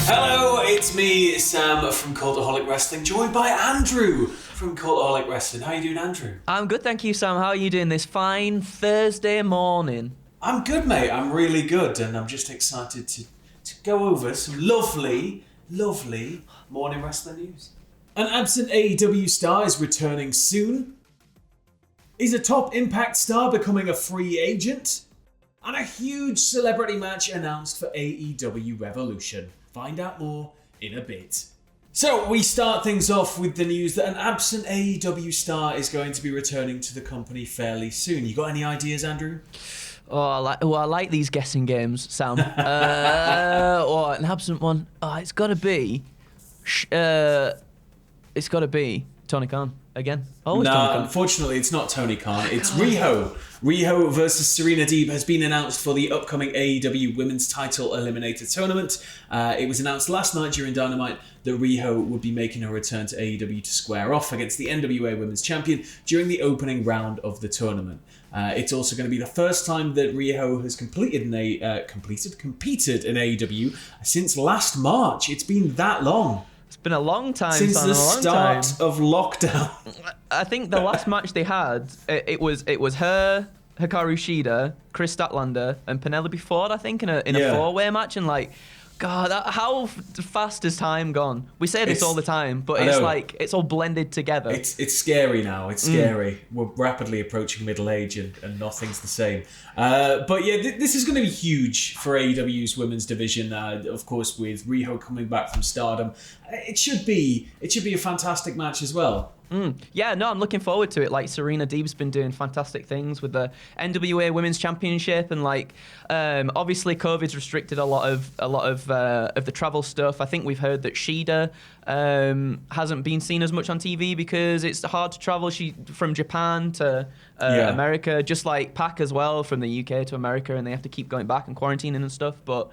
Hello, it's me, Sam from Cultaholic Wrestling, joined by Andrew from Cultaholic Wrestling. How are you doing, Andrew? I'm good, thank you, Sam. How are you doing this fine Thursday morning? I'm good, mate. I'm really good, and I'm just excited to go over some lovely morning wrestling news. An absent AEW star is returning soon. Is a top Impact star becoming a free agent? And a huge celebrity match announced for AEW Revolution. Find out more in a bit. So we start things off with the news that an absent AEW star is going to be returning to the company fairly soon. You got any ideas, Andrew? I like these guessing games, Sam. Or an absent one. It's got to be Tony Khan again. Always No, Tony Khan. Unfortunately, it's not Tony Khan. It's Riho. Riho versus Serena Deeb has been announced for the upcoming AEW Women's Title Eliminator Tournament. It was announced last night during Dynamite that Riho would be making her return to AEW to square off against the NWA Women's Champion during the opening round of the tournament. It's also going to be the first time that Riho has competed in AEW since last March. It's been that long. It's been a long time. Since the start of lockdown. I think the last match they had, it was her, Hikaru Shida, Chris Statlander, and Penelope Ford, I think, in a four-way match. And God, how fast has time gone? We say this all the time, but it's all blended together. It's scary now. It's scary. We're rapidly approaching middle age and nothing's the same. But yeah, this is going to be huge for AEW's women's division. Of course, with Riho coming back from Stardom, it should be a fantastic match as well. Yeah, no, I'm looking forward to it. Serena Deeb's been doing fantastic things with the NWA Women's Championship, and obviously COVID's restricted a lot of the travel stuff. I think we've heard that Shida hasn't been seen as much on TV because it's hard to travel. She from Japan to America, just like Pac as well, from the UK to America, and they have to keep going back and quarantining and stuff. But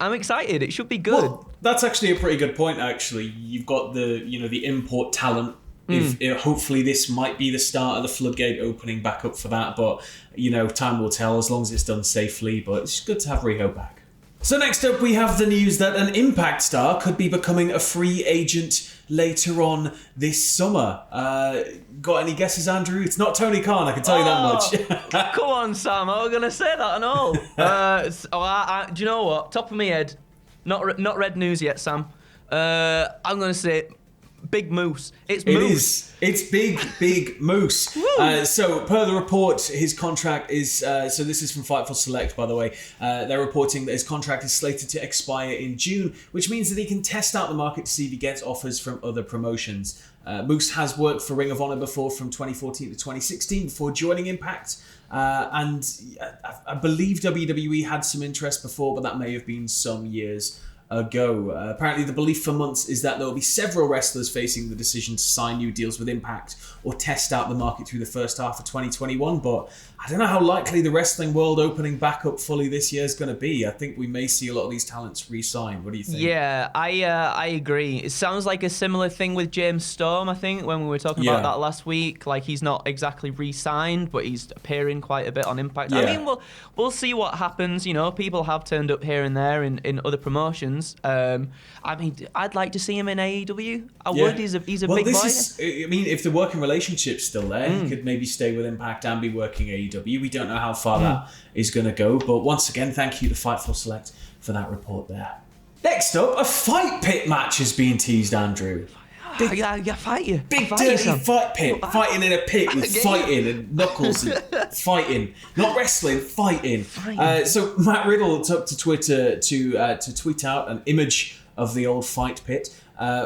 I'm excited. It should be good. Well, that's actually a pretty good point, actually. You've got the import talent. Hopefully this might be the start of the floodgate opening back up for that. But, time will tell as long as it's done safely. But it's good to have Riho back. So next up, we have the news that an Impact star could be becoming a free agent later on this summer. Got any guesses, Andrew? It's not Tony Khan, I can tell you that much. Come on, Sam. I was going to say that and all. Do you know what? Top of my head, not red news yet, Sam. I'm going to say Big Moose. It's Moose. It's Big Moose. So per the report, his contract is... so this is from Fightful Select, by the way. They're reporting that his contract is slated to expire in June, which means that he can test out the market to see if he gets offers from other promotions. Moose has worked for Ring of Honor before from 2014 to 2016 before joining Impact. And I believe WWE had some interest before, but that may have been some years ago. Apparently the belief for months is that there will be several wrestlers facing the decision to sign new deals with Impact or test out the market through the first half of 2021, but I don't know how likely the wrestling world opening back up fully this year is going to be. I think we may see a lot of these talents re-sign. What do you think? Yeah, I agree. It sounds like a similar thing with James Storm, I think, when we were talking about that last week. He's not exactly re-signed, but he's appearing quite a bit on Impact. Yeah. I mean, we'll see what happens. People have turned up here and there in other promotions. I'd like to see him in AEW. I would. He's a big boy. If the working relationship's still there, he could maybe stay with Impact and be working AEW. We don't know how far that is going to go. But once again, thank you to Fightful Select for that report there. Next up, a fight pit match is being teased, Andrew. Fight you. Big dirty fight pit. Fighting in a pit with fighting and knuckles and fighting. Not wrestling, fighting. So Matt Riddle took to Twitter to tweet out an image of the old fight pit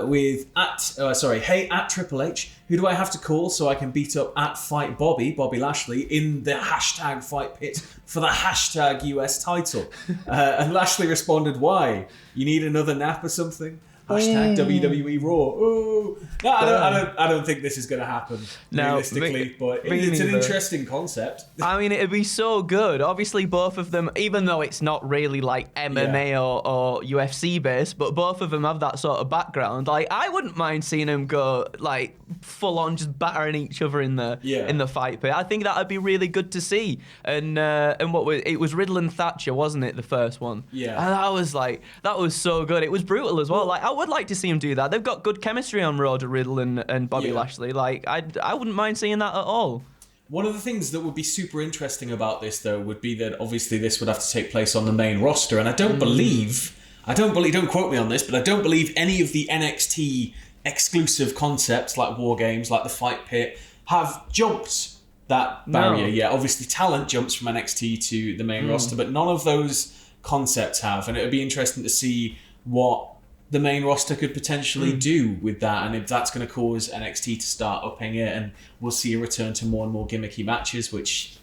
with hey at Triple H, who do I have to call so I can beat up at Fight Bobby Lashley in the hashtag fight pit for the hashtag US title? And Lashley responded, why? You need another nap or something? Hashtag WWE Raw. Ooh. No, I don't think this is going to happen realistically, but it's an interesting concept. I mean, it'd be so good. Obviously, both of them, even though it's not really like MMA or UFC based, but both of them have that sort of background. Like, I wouldn't mind seeing them go like full on, just battering each other in the fight pit. I think that'd be really good to see. And it was Riddle and Thatcher, wasn't it, the first one? Yeah. And that was so good. It was brutal as well. Like, I would like to see him do that. They've got good chemistry on Raw, to Riddle and Bobby Lashley. Like, I wouldn't mind seeing that at all. One of the things that would be super interesting about this, though, would be that obviously this would have to take place on the main roster, and I don't believe, don't quote me on this, but I don't believe any of the NXT exclusive concepts like War Games, like the Fight Pit, have jumped that barrier yet. Obviously, talent jumps from NXT to the main roster, but none of those concepts have, and it would be interesting to see what the main roster could potentially do with that, and if that's going to cause NXT to start upping it, and we'll see a return to more and more gimmicky matches, which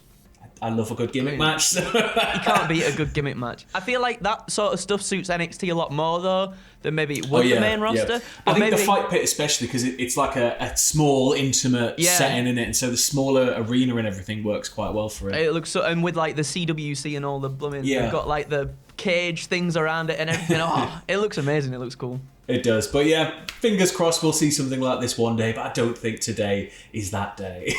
I love a good gimmick match. So. You can't beat a good gimmick match. I feel like that sort of stuff suits NXT a lot more, though, than maybe it would the main roster. I think the Fight Pit especially, because it's like a small, intimate setting in it, and so the smaller arena and everything works quite well for it. It looks so, and with like the CWC and all the blooming, they've got like the cage things around it and everything. It looks amazing. It looks cool. It does. But yeah, fingers crossed we'll see something like this one day, but I don't think today is that day.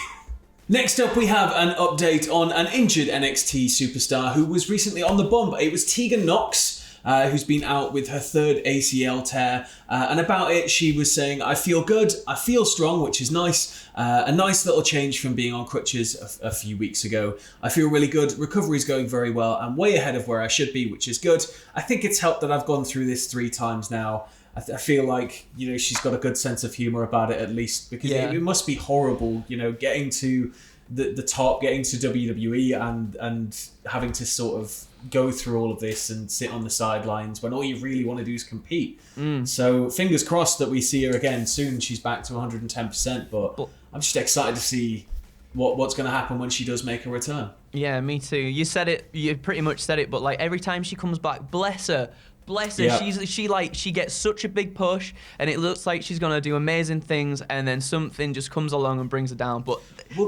Next up, we have an update on an injured NXT superstar who was recently on the bump. It was Tegan Nox, who's been out with her third ACL tear. And about it, she was saying, "I feel good, I feel strong," which is nice. A nice little change from being on crutches a few weeks ago. "I feel really good. Recovery's going very well. I'm way ahead of where I should be, which is good. I think it's helped that I've gone through this 3 times now." I feel like, she's got a good sense of humour about it, at least, because it must be horrible, getting to the top, getting to WWE and having to sort of go through all of this and sit on the sidelines when all you really want to do is compete. So fingers crossed that we see her again soon. She's back to 110%, but I'm just excited to see what's going to happen when she does make a return. Yeah, me too. You said it. You pretty much said it. But like every time she comes back, bless her. Yep. She gets such a big push, and it looks like she's gonna do amazing things, and then something just comes along and brings her down. But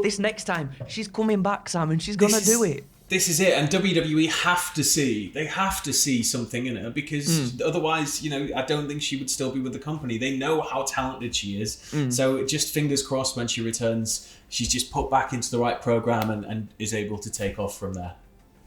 this next time, she's coming back, Sam, and she's gonna do it. This is it, and WWE have to see something in her, because otherwise, I don't think she would still be with the company. They know how talented she is, so just fingers crossed when she returns, she's just put back into the right program and is able to take off from there.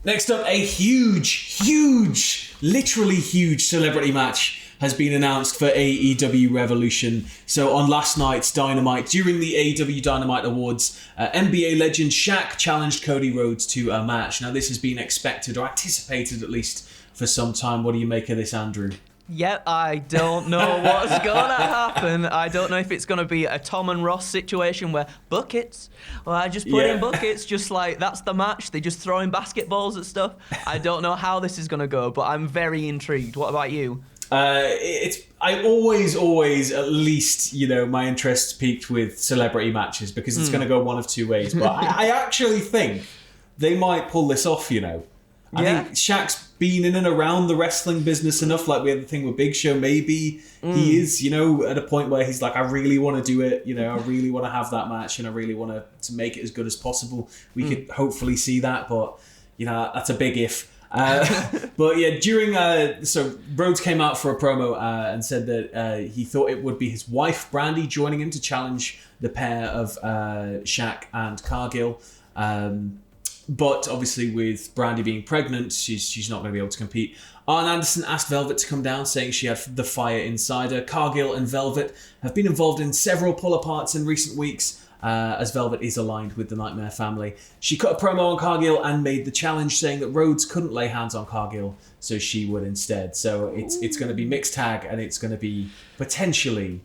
Next up, a huge, literally huge celebrity match has been announced for AEW Revolution. So on last night's Dynamite, during the AEW Dynamite Awards, NBA legend Shaq challenged Cody Rhodes to a match. Now this has been expected, or anticipated at least, for some time. What do you make of this, Andrew? Yeah, I don't know what's gonna happen. I don't know if it's gonna be a Tom and Ross situation where buckets, well, I just put in buckets, just like that's the match. They just throw in basketballs at stuff. I don't know how this is gonna go, but I'm very intrigued. What about you? I always at least, my interest's peaked with celebrity matches, because it's going to go one of two ways. But I actually think they might pull this off, I think Shaq's been in and around the wrestling business enough, like we had the thing with Big Show. Maybe he is, at a point where he's like, I really want to do it, I really want to have that match, and I really want to make it as good as possible. We could hopefully see that, but, that's a big if. But yeah, so Rhodes came out for a promo and said that he thought it would be his wife Brandy joining him to challenge the pair of Shaq and Cargill. But obviously with Brandy being pregnant, she's not going to be able to compete. Arn Anderson asked Velvet to come down, saying she had the fire inside her. Cargill and Velvet have been involved in several pull-aparts in recent weeks, as Velvet is aligned with the Nightmare family. She cut a promo on Cargill and made the challenge, saying that Rhodes couldn't lay hands on Cargill, so she would instead. So it's going to be mixed tag, and it's going to be potentially,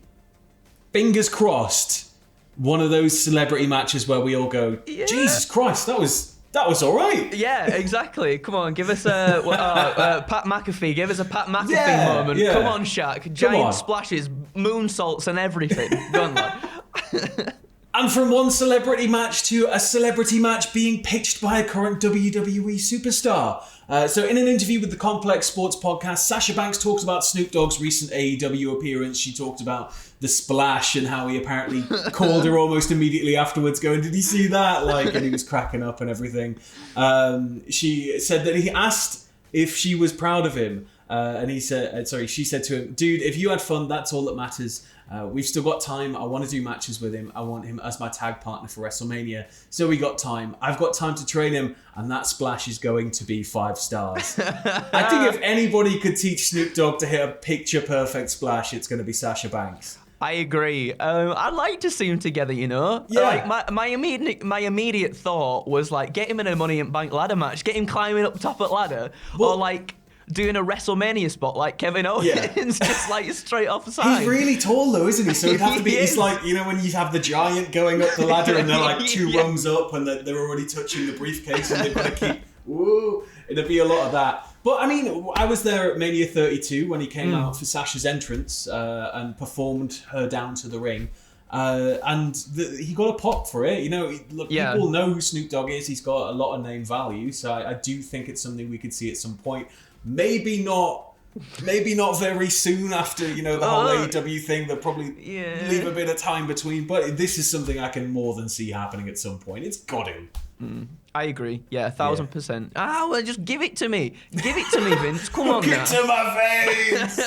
fingers crossed, one of those celebrity matches where we all go, Jesus Christ, that was all right. Yeah, exactly. Come on, give us a Pat McAfee. Give us a Pat McAfee moment. Yeah. Come on, Shaq. Giant splashes, moonsaults and everything. Go on, lad. And from one celebrity match to a celebrity match being pitched by a current WWE superstar. So in an interview with the Complex Sports podcast, Sasha Banks talks about Snoop Dogg's recent AEW appearance. She talked about the splash and how he apparently called her almost immediately afterwards going, "Did you see that?" And he was cracking up and everything. She said that he asked if she was proud of him. And she said to him, "Dude, if you had fun, that's all that matters. We've still got time. I want to do matches with him. I want him as my tag partner for WrestleMania. So we got time. I've got time to train him, and that splash is going to be 5 stars." I think if anybody could teach Snoop Dogg to hit a picture-perfect splash, it's going to be Sasha Banks. I agree. I'd like to see them together, you know? Yeah. Like, my immediate thought was, like, get him in a Money in Bank ladder match, get him climbing up top of ladder, or, like, doing a WrestleMania spot like Kevin Owens, just like straight off the side. He's really tall though, isn't he? So he'd have to be, it's like, you know, when you have the giant going up the ladder and they're like 2 rungs up and they're already touching the briefcase and they've got to keep, it'd be a lot of that. But I mean, I was there at Mania 32 when he came out for Sasha's entrance and performed her down to the ring. He got a pop for it. You know, people know who Snoop Dogg is. He's got a lot of name value. So I do think it's something we could see at some point. Maybe not very soon after, you know, the whole AEW thing. They'll probably leave a bit of time between. But this is something I can more than see happening at some point. It's got to. I agree. Yeah, 1,000%. Well, just give it to me. Give it to me, Vince. Come on now. Get to my veins.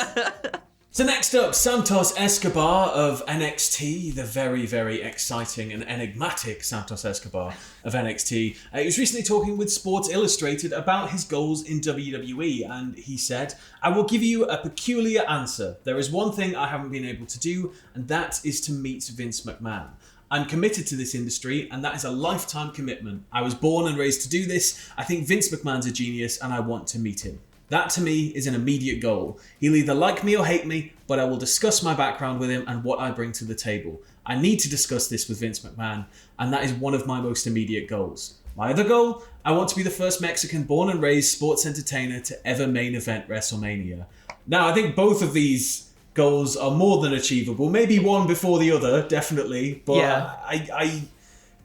So next up, Santos Escobar of NXT, the very, very exciting and enigmatic Santos Escobar of NXT. He was recently talking with Sports Illustrated about his goals in WWE, and he said, "I will give you a peculiar answer. There is one thing I haven't been able to do, and that is to meet Vince McMahon. I'm committed to this industry, and that is a lifetime commitment. I was born and raised to do this. I think Vince McMahon's a genius, and I want to meet him. That, to me, is an immediate goal. He'll either like me or hate me, but I will discuss my background with him and what I bring to the table. I need to discuss this with Vince McMahon, and that is one of my most immediate goals. My other goal? I want to be the first Mexican born and raised sports entertainer to ever main event WrestleMania." Now, I think both of these goals are more than achievable. Maybe one before the other, definitely. But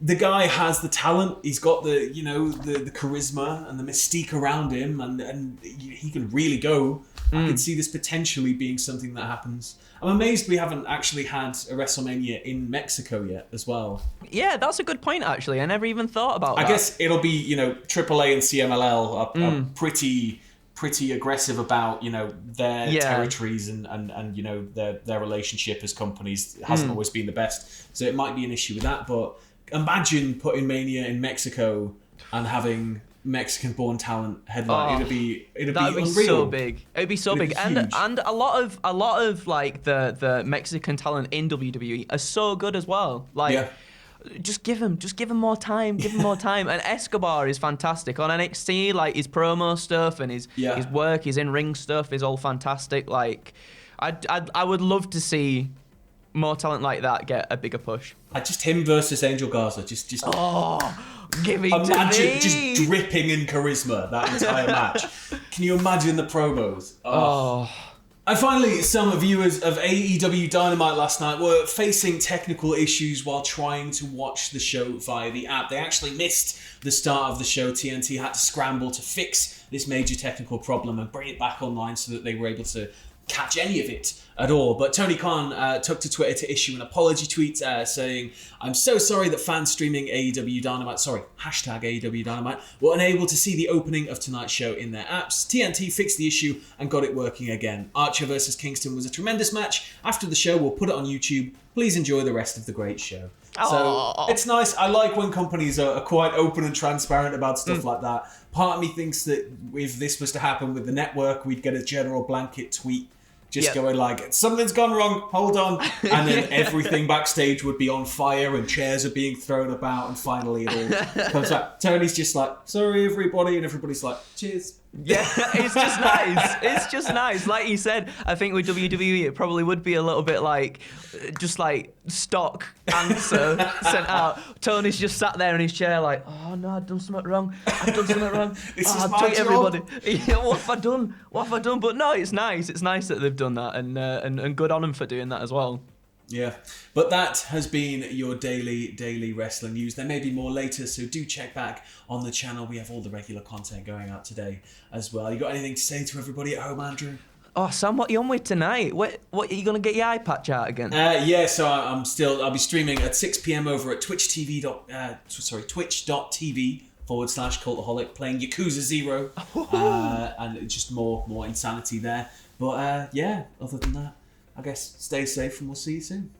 the guy has the talent. He's got the charisma and the mystique around him, and he can really go. I can see this potentially being something that happens. I'm amazed we haven't actually had a WrestleMania in Mexico yet as well. Yeah, that's a good point, actually. I never even thought about that. I guess it'll be, you know, AAA and CMLL are pretty aggressive about, you know, their territories and you know, their relationship as companies hasn't always been the best. So it might be an issue with that, but imagine putting Mania in Mexico and having Mexican-born talent headline. It'd be unreal. So big. It'd be so big, huge. and a lot of like the Mexican talent in WWE are so good as well. Like, just give him more time. Give him more time. And Escobar is fantastic on NXT. Like, his promo stuff and his work, his in-ring stuff is all fantastic. Like, I would love to see more talent like that get a bigger push. Just him versus Angel Garza. Just give me imagine just dripping in charisma that entire match. Can you imagine the promos? And finally, some viewers of AEW Dynamite last night were facing technical issues while trying to watch the show via the app. They actually missed the start of the show. TNT had to scramble to fix this major technical problem and bring it back online so that they were able to catch any of it at all. But Tony Khan took to Twitter to issue an apology tweet saying, "I'm so sorry that fans streaming AEW Dynamite, hashtag AEW Dynamite, were unable to see the opening of tonight's show in their apps. TNT fixed the issue and got it working again. Archer versus Kingston was a tremendous match. After the show, we'll put it on YouTube. Please enjoy the rest of the great show." So it's nice. I like when companies are quite open and transparent about stuff like that. Part of me thinks that if this was to happen with the network, we'd get a general blanket tweet going like, "Something's gone wrong, hold on." And then everything backstage would be on fire and chairs are being thrown about, and finally it all comes out. Tony's just like, "Sorry everybody," and everybody's like, "Cheers." Yeah, it's just nice. It's just nice. Like you said, I think with WWE it probably would be a little bit like, just like stock answer sent out. Tony's just sat there in his chair like, "Oh no, I've done something wrong. This is my tweet job. Everybody. What have I done? But no, it's nice. It's nice that they've done that, and good on them for doing that as well. Yeah, but that has been your daily wrestling news. There may be more later, so do check back on the channel. We have all the regular content going out today as well. You got anything to say to everybody at home, Andrew? Oh, Sam, what are you on with tonight? What are you gonna get your eye patch out again? Yeah, so I'll be streaming at 6 p.m. over at twitch.tv /Cultaholic, playing Yakuza 0, and just more insanity there. But yeah, other than that, I guess stay safe and we'll see you soon.